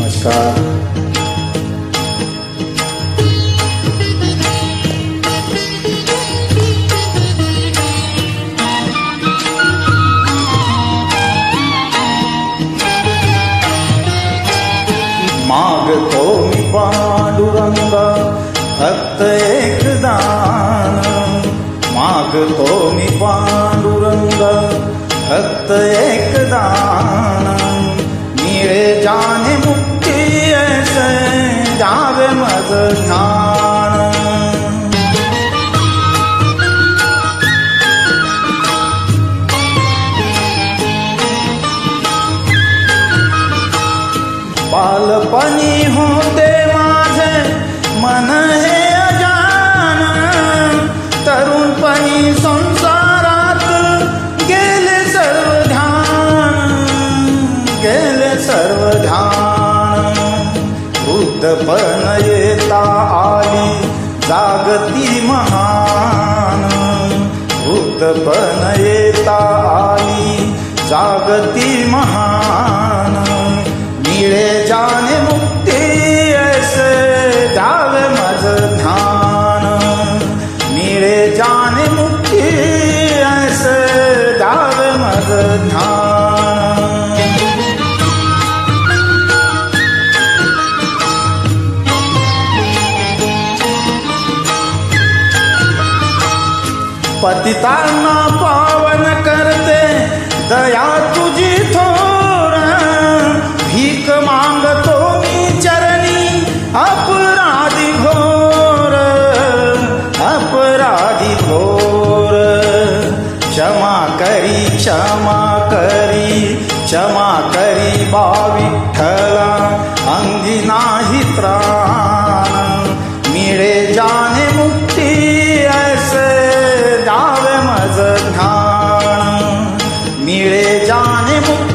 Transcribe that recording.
नमस्कार. मागतो मी पांडुरंगा फक्त एक दान. मागतो मी पांडुरंगा फक्त एक दान. मिळे जाने मुक्ती ऐसे जावे मज ध्यान. बालपणी होते माझे मन हे अजान. तरुणपणी संसारात गेले सर्व ध्यान. गेले सर्व ध्यान. वृद्धपण येता आली जागती महान. वृद्धपण येता आली जागती महान. मिळे जाने मुक्ती ऐसे जावे मज ध्यान. मिळे जाने मुक्ती ऐसे जावे मज ध्यान. पतितांना पावन करते दया तुझी थोर. भीक मागतो मी चरणी अपराधी घोर. अपराधी घोर. क्षमा करी क्षमा करी क्षमा करी बा विठ्ठला अंगी नाही त्राण. मिळे जाने मुक्ती ऐसे जावे मज ध्यान. मिळे जाने मुक्ती